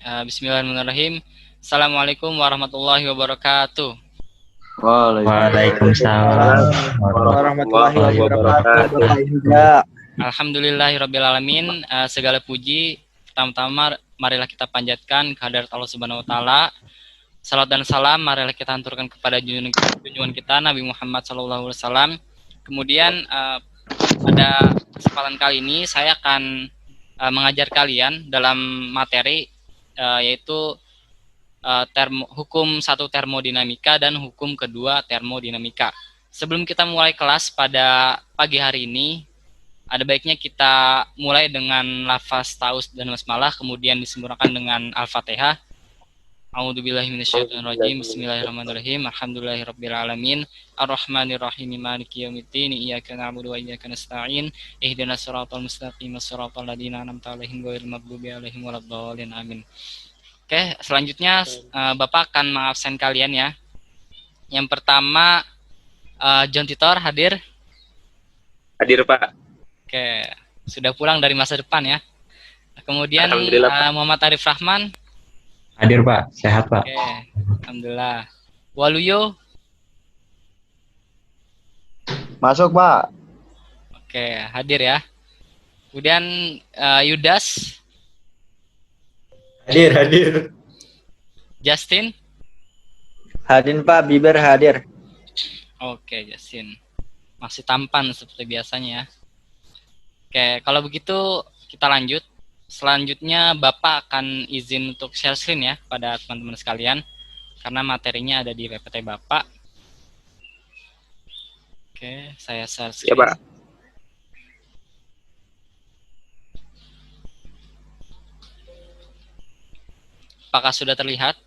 Bismillahirrahmanirrahim. Assalamualaikum warahmatullahi wabarakatuh. Waalaikumsalam Waalaikumsalam warahmatullahi warahmatullahi wabarakatuh. wabarakatuh. Bapak Yuda. Alhamdulillahirrabbilalamin. Segala puji pertama-tama marilah kita panjatkan kehadirat Allah Subhanahu wa taala. Salat dan salam marilah kita hanturkan kepada junjungan kita Nabi Muhammad SAW. Kemudian pada kesempatan kali ini saya akan mengajar kalian dalam materi yaitu hukum 1 termodinamika dan hukum kedua termodinamika. Sebelum kita mulai kelas pada pagi hari ini, ada baiknya kita mulai dengan lafaz taus dan basmalah, kemudian disempurnakan dengan Al-Fatihah. A'udzubillahi minasyaitonirrajim. Bismillahirrahmanirrahim. Alhamdulillahirabbil alamin. Arrahmanirrahim. Maliki yaumiddin. Iyyaka na'budu wa iyyaka nasta'in. Ihdinas siratal mustaqim. Shiratal ladzina an'amta 'alaihim ghairil maghdubi 'alaihim waladdallin. Amin. Oke, selanjutnya Bapak akan mengabsen kalian ya. Yang pertama John Titor hadir. Hadir, Pak. Oke, sudah pulang dari masa depan ya. Kemudian Alhamdulillah, Pak. Muhammad Arif Rahman. Hadir Pak, sehat Pak. Oke, alhamdulillah. Waluyo. Masuk, Pak. Oke, hadir ya. Kemudian Yudas, Hadir. Justin. Hadir, Pak. Biber hadir. Oke, Justin. Masih tampan seperti biasanya ya. Oke, kalau begitu kita lanjut. Selanjutnya Bapak akan izin untuk share screen ya pada teman-teman sekalian, karena materinya ada di PPT Bapak. Oke, saya share screen. Ya, Pak. Apakah sudah terlihat?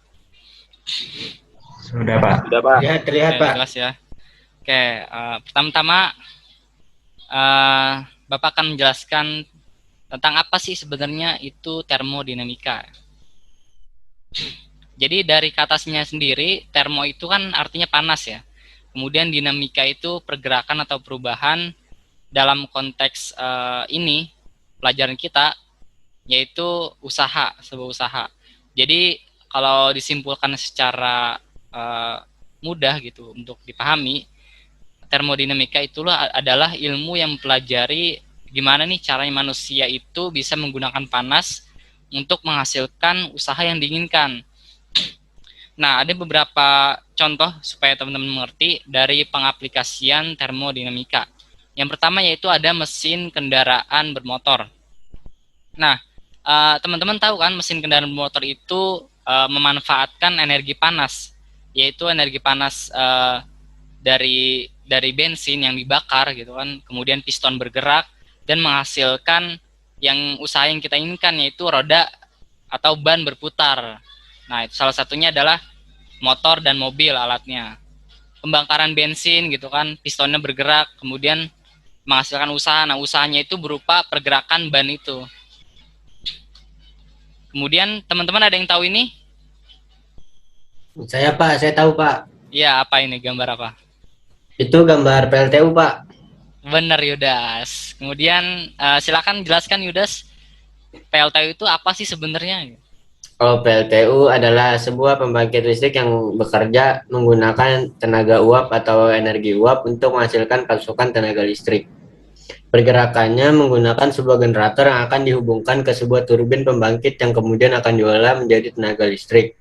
Sudah Pak. Sudah, Pak. Ya, terlihat, Oke, Pak. jelas ya. Oke, pertama-tama Bapak akan menjelaskan tentang apa sih sebenarnya itu termodinamika. Jadi dari katanya sendiri, termo itu kan artinya panas ya. Kemudian dinamika itu pergerakan atau perubahan. Dalam konteks ini, pelajaran kita, yaitu usaha, sebuah usaha. Jadi kalau disimpulkan secara mudah gitu untuk dipahami, termodinamika itulah adalah ilmu yang mempelajari gimana nih caranya manusia itu bisa menggunakan panas untuk menghasilkan usaha yang diinginkan. Nah, ada beberapa contoh supaya teman-teman mengerti dari pengaplikasian termodinamika. Yang pertama yaitu ada mesin kendaraan bermotor. Nah, teman-teman tahu kan mesin kendaraan bermotor itu memanfaatkan energi panas, yaitu energi panas dari bensin yang dibakar gitu kan, kemudian piston bergerak dan menghasilkan yang usaha yang kita inginkan, yaitu roda atau ban berputar. Nah, itu salah satunya adalah motor dan mobil alatnya. Pembakaran bensin gitu kan, pistonnya bergerak, kemudian menghasilkan usaha. Nah, usahanya itu berupa pergerakan ban itu. Kemudian teman-teman ada yang tahu ini? Saya Pak, saya tahu Pak. Ya, apa ini, gambar apa? Itu gambar PLTU Pak. Benar Yudas. Kemudian silakan jelaskan Yudas, PLTU itu apa sih sebenarnya? Kalau PLTU adalah sebuah pembangkit listrik yang bekerja menggunakan tenaga uap atau energi uap untuk menghasilkan pasokan tenaga listrik. Pergerakannya menggunakan sebuah generator yang akan dihubungkan ke sebuah turbin pembangkit yang kemudian akan diolah menjadi tenaga listrik.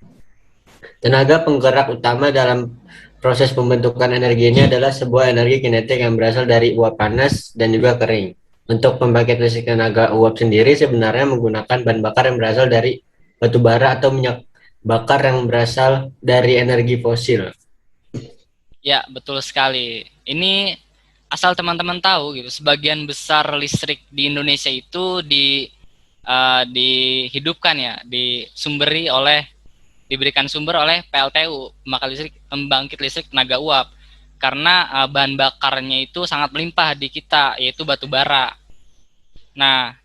Tenaga penggerak utama dalam proses pembentukan energi ini adalah sebuah energi kinetik yang berasal dari uap panas dan juga kering. Untuk pembangkit listrik tenaga uap sendiri sebenarnya menggunakan bahan bakar yang berasal dari batu bara atau minyak bakar yang berasal dari energi fosil. Ya, betul sekali. Ini asal teman-teman tahu gitu, sebagian besar listrik di Indonesia itu dihidupkan ya, diberikan sumber oleh PLTU, pembangkit listrik tenaga uap, karena bahan bakarnya itu sangat melimpah di kita, yaitu batu bara. Nah,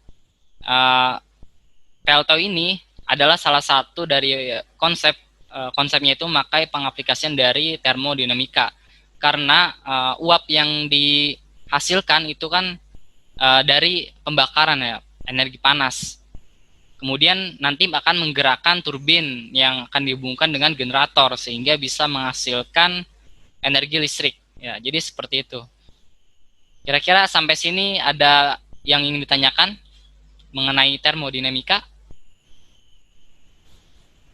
PLTU ini adalah salah satu dari konsepnya itu memakai pengaplikasian dari termodinamika, karena uap yang dihasilkan itu kan dari pembakaran ya, energi panas. Kemudian nanti akan menggerakkan turbin yang akan dihubungkan dengan generator sehingga bisa menghasilkan energi listrik. Ya, jadi seperti itu. Kira-kira sampai sini ada yang ingin ditanyakan mengenai termodinamika?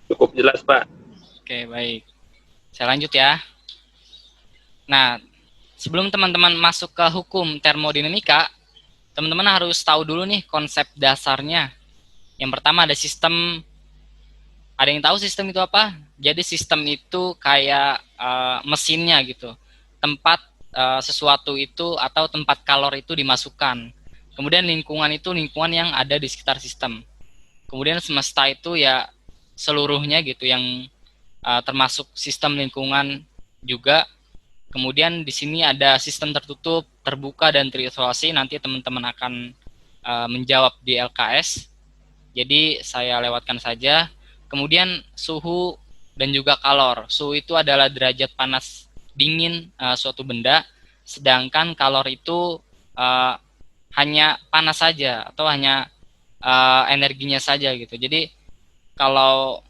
Cukup jelas, Pak. Oke, baik. Saya lanjut ya. Nah, sebelum teman-teman masuk ke hukum termodinamika, teman-teman harus tahu dulu nih konsep dasarnya. Yang pertama ada sistem. Ada yang tahu sistem itu apa? Jadi sistem itu kayak mesinnya gitu. Tempat sesuatu itu atau tempat kalor itu dimasukkan. Kemudian lingkungan itu lingkungan yang ada di sekitar sistem. Kemudian semesta itu ya seluruhnya gitu yang termasuk sistem lingkungan juga. Kemudian di sini ada sistem tertutup, terbuka dan terisolasi. Nanti teman-teman akan menjawab di LKS. Jadi saya lewatkan saja. Kemudian suhu dan juga kalor. Suhu itu adalah derajat panas dingin suatu benda, sedangkan kalor itu hanya panas saja atau hanya energinya saja gitu. Jadi kalau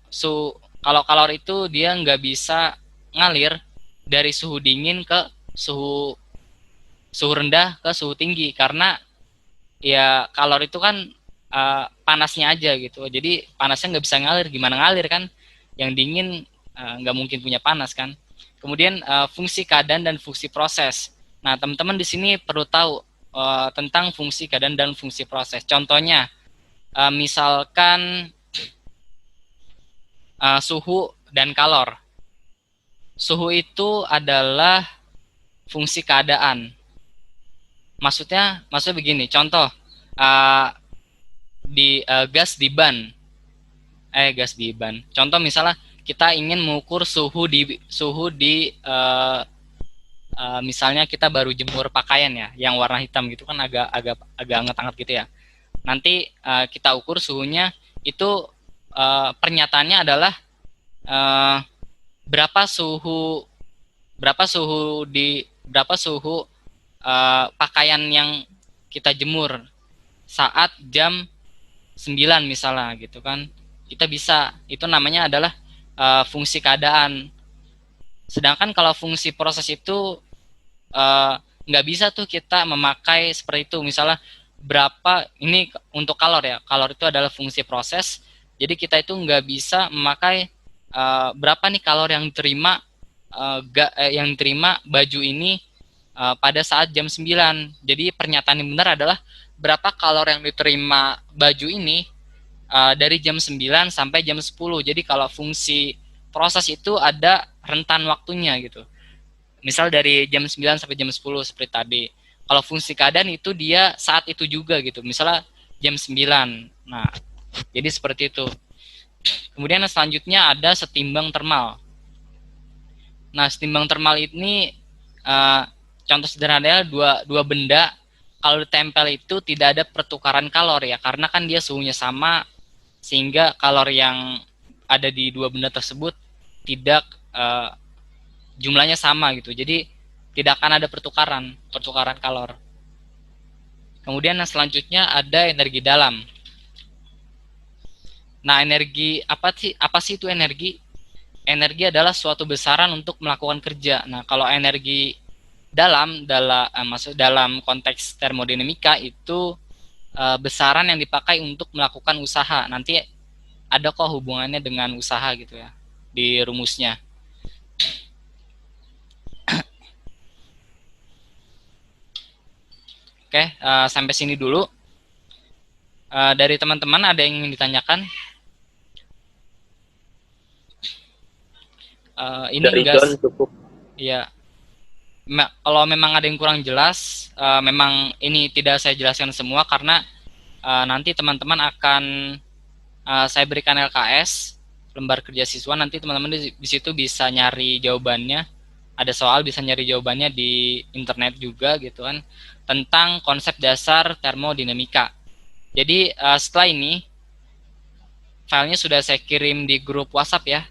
kalor itu dia nggak bisa ngalir dari suhu dingin ke suhu rendah ke suhu tinggi karena ya kalor itu kan panasnya aja gitu. Jadi panasnya nggak bisa ngalir, gimana ngalir kan? Yang dingin nggak mungkin punya panas kan. Kemudian fungsi keadaan dan fungsi proses. Nah, teman-teman di sini perlu tahu tentang fungsi keadaan dan fungsi proses. Contohnya, misalkan suhu dan kalor. Suhu itu adalah fungsi keadaan. Maksudnya begini. Contoh, gas di ban. Contoh misalnya kita ingin mengukur suhu di misalnya kita baru jemur pakaian ya, yang warna hitam gitu kan agak hangat-hangat gitu ya. Nanti kita ukur suhunya itu pernyataannya adalah berapa suhu pakaian yang kita jemur saat jam 9 misalnya gitu kan. Kita bisa, itu namanya adalah fungsi keadaan. Sedangkan kalau fungsi proses itu nggak bisa tuh kita memakai seperti itu. Misalnya berapa, ini untuk kalor ya, kalor itu adalah fungsi proses. Jadi kita itu nggak bisa memakai berapa nih kalor yang diterima baju ini pada saat jam 9. Jadi pernyataan yang benar adalah berapa kalor yang diterima baju ini dari jam 9 sampai jam 10. Jadi kalau fungsi proses itu ada rentan waktunya gitu. Misal dari jam 9 sampai jam 10 seperti tadi. Kalau fungsi keadaan itu dia saat itu juga gitu. Misalnya jam 9. Nah, jadi seperti itu. Kemudian selanjutnya ada setimbang termal. Nah, setimbang termal ini contoh sederhananya dua benda kalau ditempel itu tidak ada pertukaran kalor ya, karena kan dia suhunya sama sehingga kalor yang ada di dua benda tersebut tidak jumlahnya sama gitu. Jadi tidak akan ada pertukaran kalor. Kemudian yang selanjutnya ada energi dalam. Nah, energi apa sih itu energi? Energi adalah suatu besaran untuk melakukan kerja. Nah, kalau energi dalam konteks termodinamika itu besaran yang dipakai untuk melakukan usaha. Nanti ada kok hubungannya dengan usaha gitu ya di rumusnya. Oke, sampai sini dulu. Dari teman-teman ada yang ingin ditanyakan? Ini Dari John cukup. Iya. Kalau memang ada yang kurang jelas, memang ini tidak saya jelaskan semua karena nanti teman-teman akan saya berikan LKS, lembar kerja siswa. Nanti teman-teman di situ bisa nyari jawabannya. Ada soal bisa nyari jawabannya di internet juga gitu kan, tentang konsep dasar termodinamika. Jadi setelah ini filenya sudah saya kirim di grup WhatsApp ya,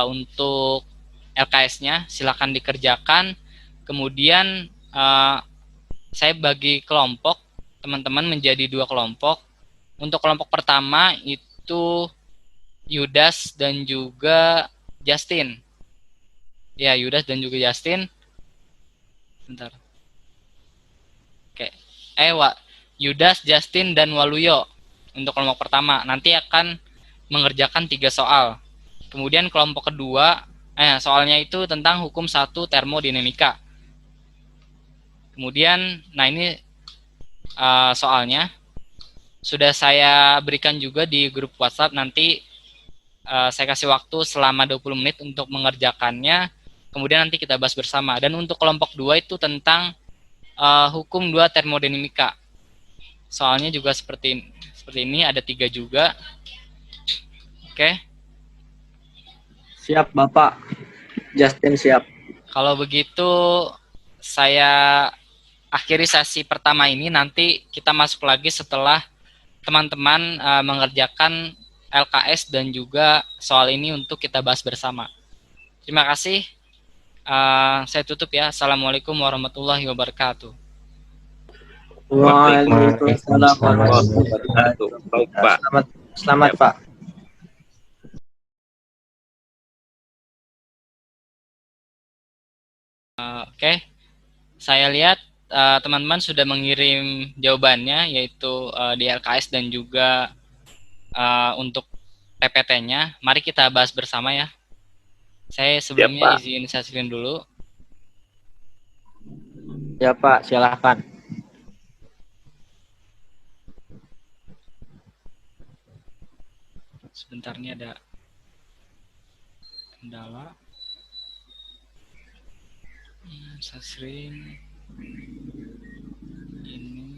untuk LKS-nya silakan dikerjakan. Kemudian saya bagi kelompok teman-teman menjadi 2 kelompok. Untuk kelompok pertama itu Yudas dan juga Justin. Ya, Yudas dan juga Justin. Bentar. Oke. Yudas, Justin, dan Waluyo untuk kelompok pertama. Nanti akan mengerjakan 3 soal. Kemudian kelompok kedua, soalnya itu tentang hukum 1 termodinamika. Kemudian, nah ini soalnya sudah saya berikan juga di grup WhatsApp. Nanti saya kasih waktu selama 20 menit untuk mengerjakannya. Kemudian nanti kita bahas bersama. Dan untuk kelompok 2 itu tentang hukum 2 termodinamika. Soalnya juga seperti ini, ada 3 juga. Oke. Siap, Bapak. Justin siap. Kalau begitu, saya akhiri sesi pertama ini. Nanti kita masuk lagi setelah teman-teman mengerjakan LKS dan juga soal ini untuk kita bahas bersama. Terima kasih. Saya tutup ya. Assalamualaikum warahmatullahi wabarakatuh. Waalaikumsalam warahmatullahi Wabarakatuh. Baik, Pak. Selamat, Pak. Oke. Saya lihat teman-teman sudah mengirim jawabannya, yaitu di LKS dan juga untuk PPT-nya. Mari kita bahas bersama ya. Saya sebelumnya izin saya screen dulu. Ya, Pak, silakan. Sebentar, ini ada kendala. Saya screen. Ini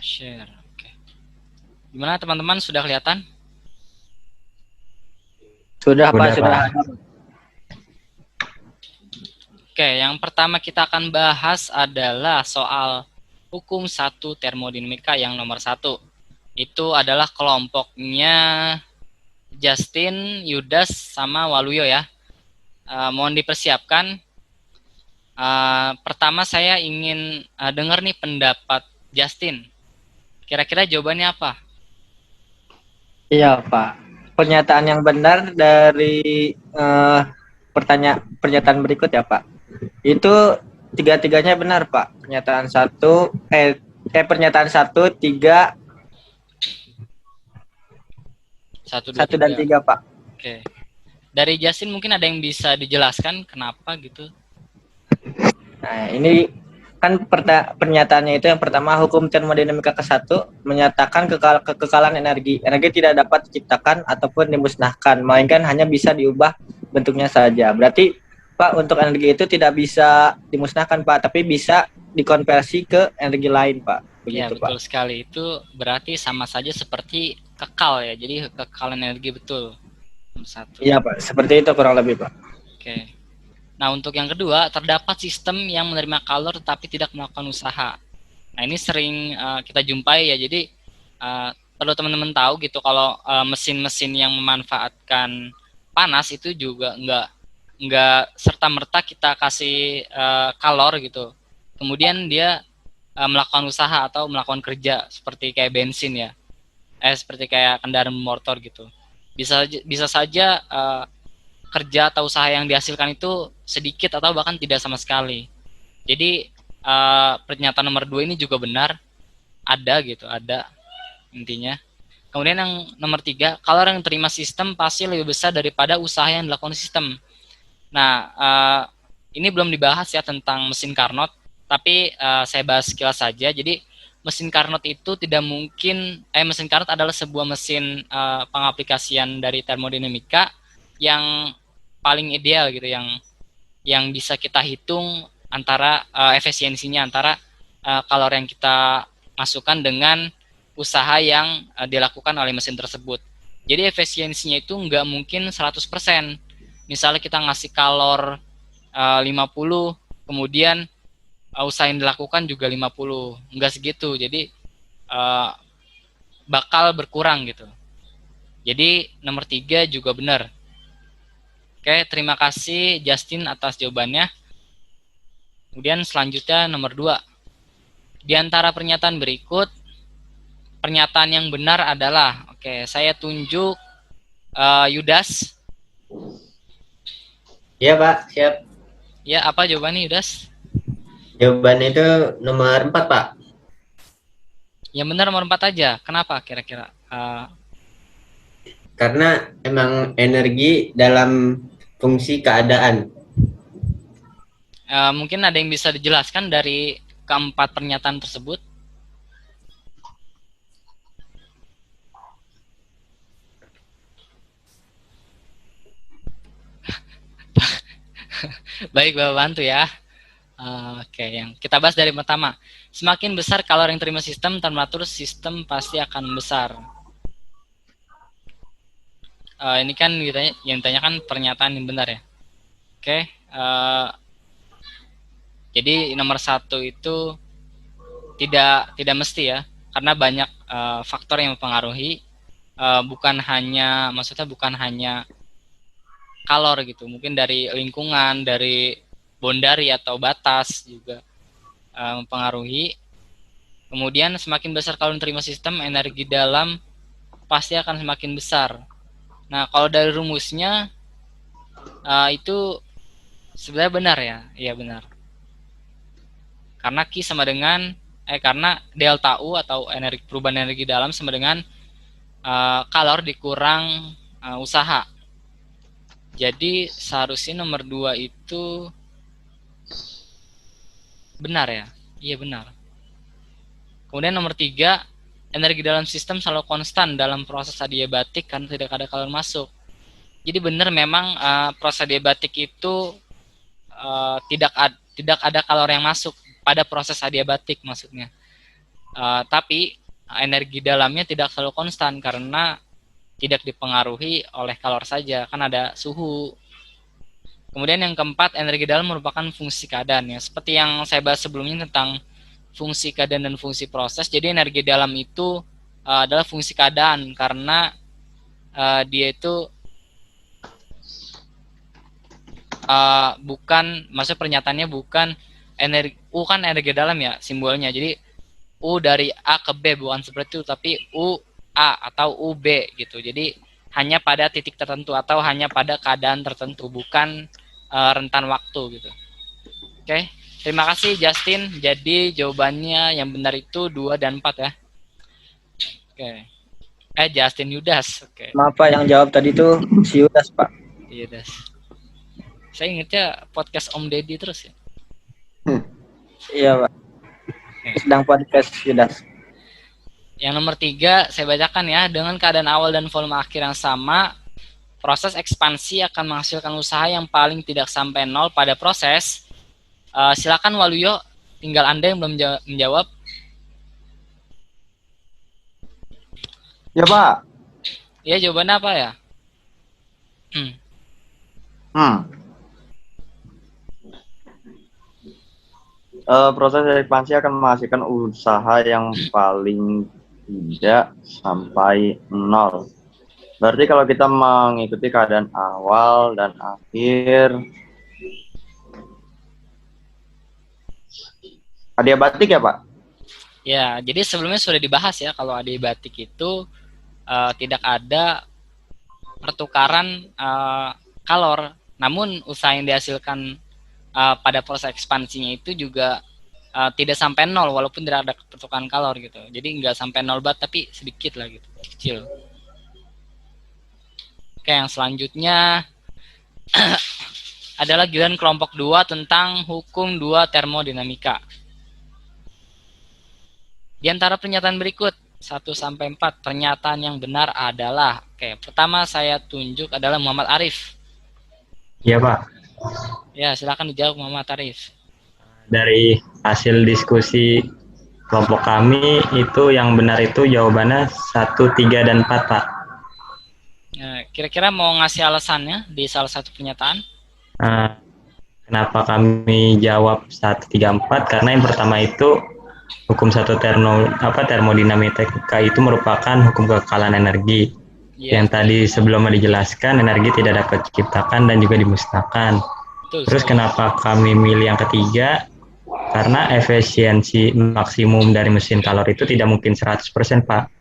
share. Oke. Gimana teman-teman, sudah kelihatan? Sudah, Pak, Pak. sudah. Oke, yang pertama kita akan bahas adalah soal hukum 1 termodinamika yang nomor 1. Itu adalah kelompoknya Justin, Yudas, sama Waluyo ya. Mohon dipersiapkan. Pertama saya ingin dengar nih pendapat Justin. Kira-kira jawabannya apa? Iya, Pak. Pernyataan yang benar dari pernyataan berikut ya, Pak. Itu tiga-tiganya benar, Pak. Pernyataan 3 1, 2, 1 dan 3, Pak. Oke. Dari Justin mungkin ada yang bisa dijelaskan kenapa gitu? Nah, ini kan pernyataannya itu yang pertama, hukum termodinamika ke-1 menyatakan kekekalan energi. Energi tidak dapat diciptakan ataupun dimusnahkan, melainkan hanya bisa diubah bentuknya saja. Berarti, Pak, untuk energi itu tidak bisa dimusnahkan, Pak, tapi bisa dikonversi ke energi lain, Pak. Ya, Begitu, betul Pak. sekali. Itu berarti sama saja seperti kekal ya. Jadi kekekalan energi betul. Nomor 1. Iya, Pak. Seperti itu kurang lebih, Pak. Oke. Nah, untuk yang kedua, terdapat sistem yang menerima kalor tetapi tidak melakukan usaha. Nah, ini sering kita jumpai ya. Jadi perlu teman-teman tahu gitu, kalau mesin-mesin yang memanfaatkan panas itu juga nggak serta-merta kita kasih kalor gitu. Kemudian dia melakukan usaha atau melakukan kerja seperti kayak bensin ya. Seperti kayak kendaraan motor gitu. Bisa saja kerja atau usaha yang dihasilkan itu sedikit atau bahkan tidak sama sekali. Jadi pernyataan nomor 2 ini juga benar, ada intinya. Kemudian yang nomor 3, kalor yang terima sistem pasti lebih besar daripada usaha yang dilakukan sistem. Nah, ini belum dibahas ya tentang mesin Carnot, tapi saya bahas sekilas saja. Jadi mesin Carnot itu tidak mungkin, mesin Carnot adalah sebuah mesin pengaplikasian dari termodinamika yang paling ideal gitu, yang bisa kita hitung antara efisiensinya antara kalor yang kita masukkan dengan usaha yang dilakukan oleh mesin tersebut. Jadi efisiensinya itu nggak mungkin 100%. Misalnya kita ngasih kalor 50, kemudian usaha yang dilakukan juga 50, nggak segitu. Jadi bakal berkurang gitu. Jadi nomor 3 juga benar. Oke, terima kasih Justin atas jawabannya. Kemudian selanjutnya nomor 2. Di antara pernyataan berikut, pernyataan yang benar adalah, oke, saya tunjuk Yudas. Iya Pak, siap. Ya, apa jawabannya Yudas? Jawabannya itu nomor 4 Pak. Yang benar nomor 4 aja. Kenapa kira-kira? Karena emang energi dalam fungsi keadaan. Mungkin ada yang bisa dijelaskan dari keempat pernyataan tersebut? Baik, Bapak bantu ya. Oke, yang kita bahas dari pertama. Semakin besar kalori yang terima sistem, temperatur sistem pasti akan besar. Ini kan yang ditanyakan pernyataan yang benar ya. Oke, jadi nomor 1 itu tidak mesti ya, karena banyak faktor yang mempengaruhi. Bukan hanya kalor gitu, mungkin dari lingkungan, dari boundary atau batas juga mempengaruhi. Kemudian semakin besar kalori yang terima sistem, energi dalam pasti akan semakin besar. Nah, kalau dari rumusnya itu sebenarnya benar ya, iya benar. Karena Q sama dengan karena delta U atau perubahan energi dalam sama dengan kalor dikurang usaha. Jadi seharusnya nomor 2 itu benar ya, iya benar. Kemudian nomor 3, energi dalam sistem selalu konstan dalam proses adiabatik karena tidak ada kalor masuk. Jadi benar memang proses adiabatik itu tidak ada kalor yang masuk pada proses adiabatik maksudnya. Tapi energi dalamnya tidak selalu konstan karena tidak dipengaruhi oleh kalor saja, kan ada suhu. Kemudian yang keempat, energi dalam merupakan fungsi keadaan ya. Seperti yang saya bahas sebelumnya tentang fungsi keadaan dan fungsi proses. Jadi energi dalam itu adalah fungsi keadaan karena dia itu maksudnya pernyataannya bukan energi, U kan energi dalam ya simbolnya. Jadi U dari A ke B bukan seperti itu, tapi U A atau UB gitu. Jadi hanya pada titik tertentu atau hanya pada keadaan tertentu, bukan rentan waktu gitu. Oke, terima kasih Justin. Jadi jawabannya yang benar itu 2 dan 4 ya. Oke. Justin Yudas. Oke. Maaf Pak, yang jawab tadi tuh si Yudas Pak. Yudas. Saya ingetnya podcast Om Deddy terus ya. Iya Pak. Sedang podcast Yudas. Yang nomor 3 saya bacakan ya. Dengan keadaan awal dan volume akhir yang sama, proses ekspansi akan menghasilkan usaha yang paling tidak sampai 0 pada proses. Silakan Waluyo, tinggal Anda yang belum menjawab. Ya Pak. Ya, jawabannya apa ya? Proses ekspansi akan menghasilkan usaha yang paling tidak sampai 0. Berarti kalau kita mengikuti keadaan awal dan akhir adiabatik ya Pak? Ya, jadi sebelumnya sudah dibahas ya kalau adiabatik itu tidak ada pertukaran kalor, namun usaha yang dihasilkan pada proses ekspansinya itu juga tidak sampai 0 walaupun tidak ada pertukaran kalor gitu. Jadi nggak sampai 0 bat tapi sedikit lah gitu, kecil. Oke, yang selanjutnya adalah giliran kelompok 2 tentang hukum 2 termodinamika. Di antara pernyataan berikut 1 sampai 4, pernyataan yang benar adalah, oke, pertama saya tunjuk adalah Muhammad Arif. Iya Pak. Ya, silakan dijawab Muhammad Arif. Dari hasil diskusi kelompok kami itu yang benar itu jawabannya 1, 3, dan 4 Pak. Nah, kira-kira mau ngasih alasannya di salah satu pernyataan? Kenapa kami jawab 1, 3, 4? Karena yang pertama itu hukum 1 termodinamika itu merupakan hukum kekekalan energi. Yang tadi sebelumnya dijelaskan, energi tidak dapat diciptakan dan juga dimusnahkan. Terus kenapa kami milih yang ketiga? Karena efisiensi maksimum dari mesin kalor itu tidak mungkin 100% Pak.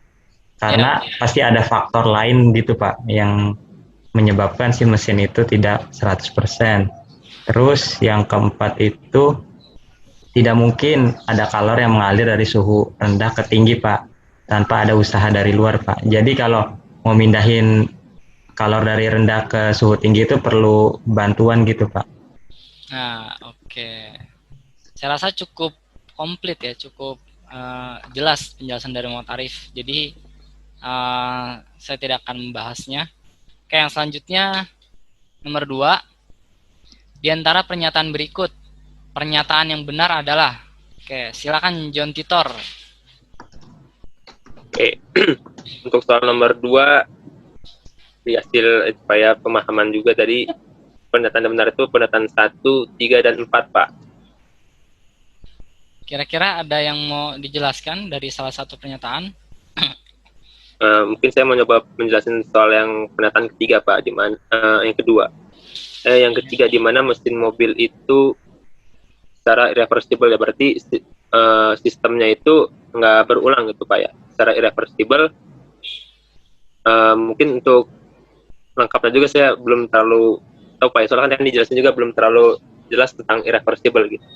karena pasti ada faktor lain gitu Pak yang menyebabkan si mesin itu tidak 100%. Terus yang keempat itu tidak mungkin ada kalor yang mengalir dari suhu rendah ke tinggi Pak tanpa ada usaha dari luar Pak. Jadi kalau mau mindahin kalor dari rendah ke suhu tinggi itu perlu bantuan gitu Pak. Nah, oke. Saya rasa cukup komplit ya, cukup jelas penjelasan dari Muhammad Arif. Jadi saya tidak akan membahasnya. Oke, yang selanjutnya nomor 2. Di antara pernyataan berikut, pernyataan yang benar adalah, oke, silakan John Titor. Oke, untuk soal nomor 2, di hasil supaya pemahaman juga dari pernyataan yang benar itu pernyataan 1, 3, dan 4, Pak. Kira-kira ada yang mau dijelaskan dari salah satu pernyataan? Mungkin saya mau coba menjelaskan soal yang pernyataan ketiga, Pak, di mana yang ketiga di mana mesin mobil itu secara irreversible ya, berarti sistemnya itu nggak berulang gitu Pak ya, secara irreversible. Mungkin untuk lengkapnya juga saya belum terlalu tahu Pak ya, soalnya kan yang dijelasin juga belum terlalu jelas tentang irreversible gitu.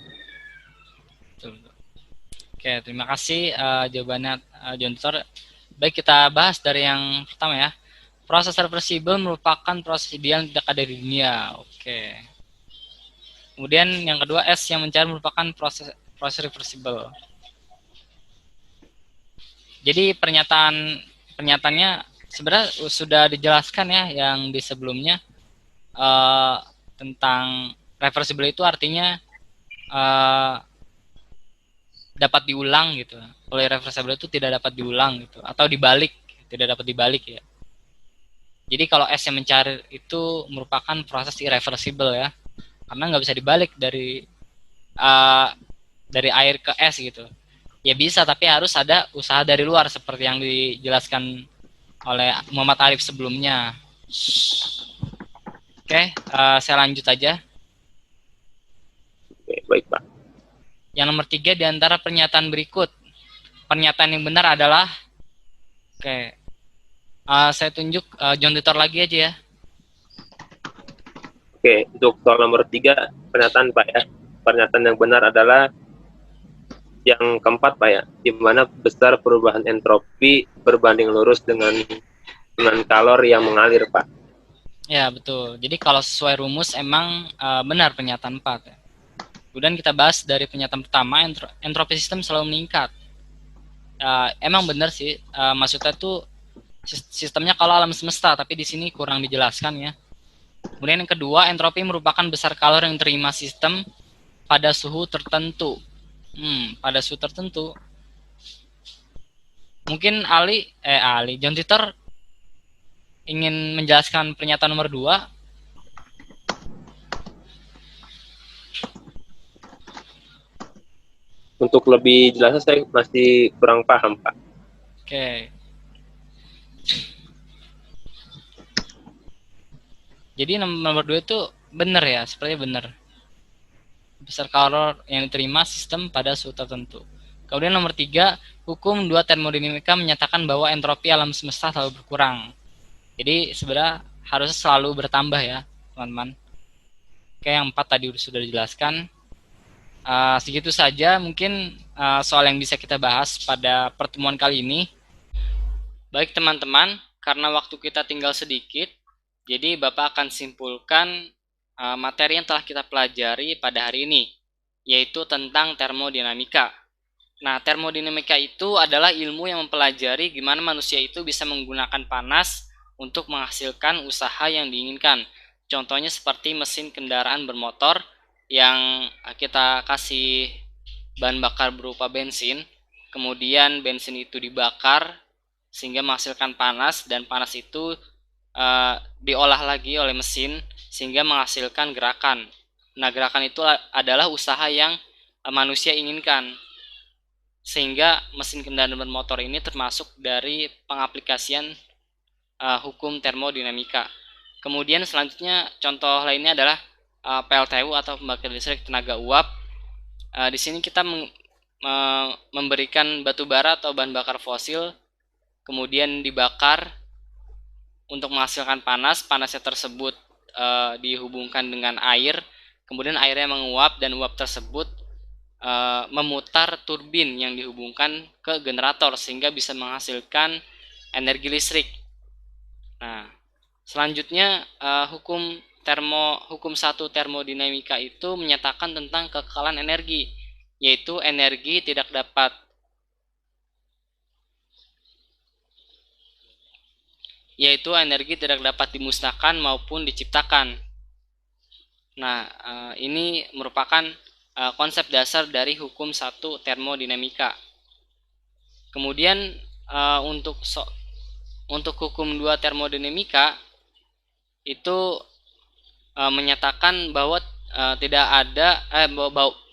Oke, terima kasih jawabannya John Titor. Baik, kita bahas dari yang pertama ya. Proses reversible merupakan proses ideal yang tidak ada di dunia. Oke. Kemudian yang kedua, S yang mencari merupakan proses reversible. Jadi pernyataannya sebenarnya sudah dijelaskan ya yang di sebelumnya tentang reversible itu artinya dapat diulang gitu. Kalau irreversible itu tidak dapat diulang gitu, atau dibalik, tidak dapat dibalik ya. Jadi kalau S yang mencari itu merupakan proses irreversible ya, karena nggak bisa dibalik dari air ke es gitu. Ya bisa, tapi harus ada usaha dari luar seperti yang dijelaskan oleh Muhammad Arif sebelumnya. Oke, saya lanjut aja. Oke, baik Pak. Yang nomor 3, di antara pernyataan berikut, pernyataan yang benar adalah, oke, saya tunjuk John Titor lagi aja ya. Oke, untuk soal nomor 3, pernyataan Pak ya. Pernyataan yang benar adalah yang keempat Pak ya, di mana besar perubahan entropi berbanding lurus dengan kalor yang mengalir Pak. Ya betul. Jadi kalau sesuai rumus emang benar pernyataan 4 ya. Kemudian kita bahas dari pernyataan pertama, entropi sistem selalu meningkat. Emang benar sih, maksudnya tuh sistemnya kalau alam semesta, tapi di sini kurang dijelaskan ya. Kemudian yang kedua, entropi merupakan besar kalor yang terima sistem pada suhu tertentu. Pada suhu tertentu. Mungkin John Titor ingin menjelaskan pernyataan nomor 2. Untuk lebih jelasnya saya masih kurang paham Pak. Oke. Jadi nomor 2 itu benar ya, sepertinya benar. Besar kalor yang diterima sistem pada suhu tertentu. Kemudian nomor 3, hukum 2 termodinamika menyatakan bahwa entropi alam semesta selalu berkurang. Jadi sebenarnya harusnya selalu bertambah ya, teman-teman. Oke, yang 4 tadi sudah dijelaskan. Segitu saja mungkin soal yang bisa kita bahas pada pertemuan kali ini. Baik teman-teman, karena waktu kita tinggal sedikit, jadi Bapak akan simpulkan materi yang telah kita pelajari pada hari ini, yaitu tentang termodinamika. Nah, termodinamika itu adalah ilmu yang mempelajari gimana manusia itu bisa menggunakan panas untuk menghasilkan usaha yang diinginkan. Contohnya seperti mesin kendaraan bermotor yang kita kasih bahan bakar berupa bensin, kemudian bensin itu dibakar sehingga menghasilkan panas, dan panas itu diolah lagi oleh mesin sehingga menghasilkan gerakan. Nah, gerakan itu adalah usaha yang manusia inginkan, sehingga mesin kendaraan bermotor ini termasuk dari pengaplikasian hukum termodinamika. Kemudian selanjutnya contoh lainnya adalah PLTU atau pembangkit listrik tenaga uap. Di sini kita memberikan batu bara atau bahan bakar fosil kemudian dibakar untuk menghasilkan panas. Panasnya tersebut dihubungkan dengan air, kemudian airnya menguap dan uap tersebut memutar turbin yang dihubungkan ke generator sehingga bisa menghasilkan energi listrik. Nah, selanjutnya hukum 1 termodinamika itu menyatakan tentang kekekalan energi, yaitu energi tidak dapat dimusnahkan maupun diciptakan. Nah, ini merupakan konsep dasar dari hukum 1 termodinamika. Kemudian untuk hukum 2 termodinamika itu menyatakan bahwa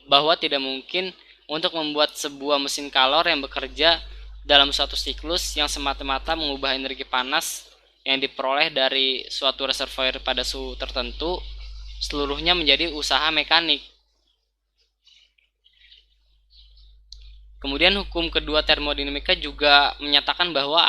bahwa tidak mungkin untuk membuat sebuah mesin kalor yang bekerja dalam suatu siklus yang semata-mata mengubah energi panas yang diperoleh dari suatu reservoir pada suhu tertentu seluruhnya menjadi usaha mekanik. Kemudian hukum kedua termodinamika juga menyatakan bahwa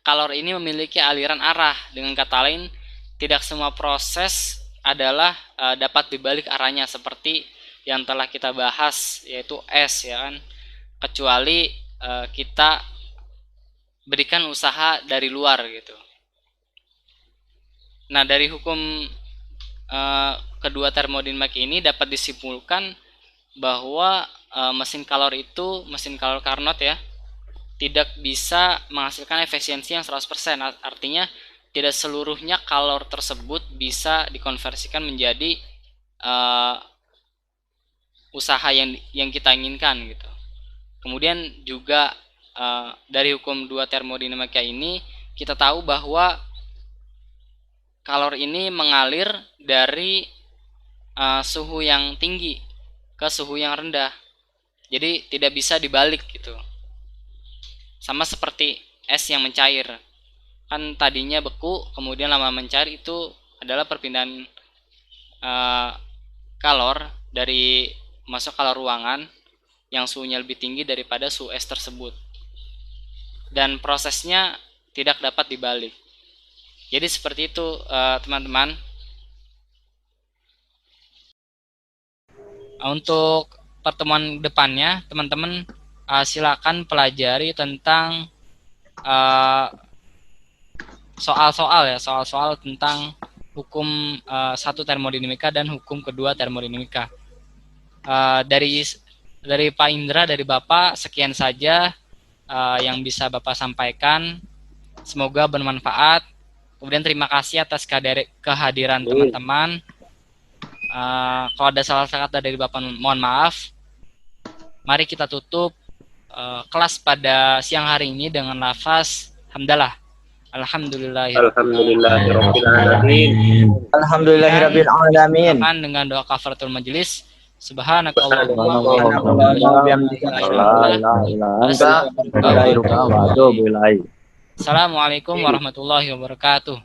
kalor ini memiliki aliran arah. Dengan kata lain, tidak semua proses adalah dapat dibalik arahnya seperti yang telah kita bahas, yaitu es, ya kan, kecuali kita berikan usaha dari luar gitu. Nah, dari hukum kedua termodinamika ini dapat disimpulkan bahwa mesin kalor Carnot ya, tidak bisa menghasilkan efisiensi yang 100%. Artinya tidak seluruhnya kalor tersebut bisa dikonversikan menjadi usaha yang kita inginkan gitu. Kemudian juga dari hukum 2 termodinamika ini kita tahu bahwa kalor ini mengalir dari suhu yang tinggi ke suhu yang rendah. Jadi tidak bisa dibalik gitu. Sama seperti es yang mencair. Kan tadinya beku, kemudian lama mencair, itu adalah perpindahan kalor dari masuk kalor ruangan yang suhunya lebih tinggi daripada suhu es tersebut. Dan prosesnya tidak dapat dibalik. Jadi seperti itu teman-teman. Untuk pertemuan depannya, teman-teman silakan pelajari tentang soal-soal tentang hukum 1 termodinamika dan hukum kedua termodinamika. Dari Pak Indra, dari Bapak, sekian saja yang bisa Bapak sampaikan. Semoga bermanfaat. Kemudian terima kasih atas kehadiran teman-teman. Kalau ada salah-salah kata dari Bapak, mohon maaf. Mari kita tutup kelas pada siang hari ini dengan lafaz hamdalah. Alhamdulillahirabbil alamin. Dengan doa kafaratul majelis. Subhanakallahumma wa bihamdika. Assalamualaikum warahmatullahi wabarakatuh.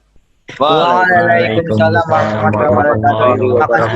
Waalaikumsalam warahmatullahi wabarakatuh.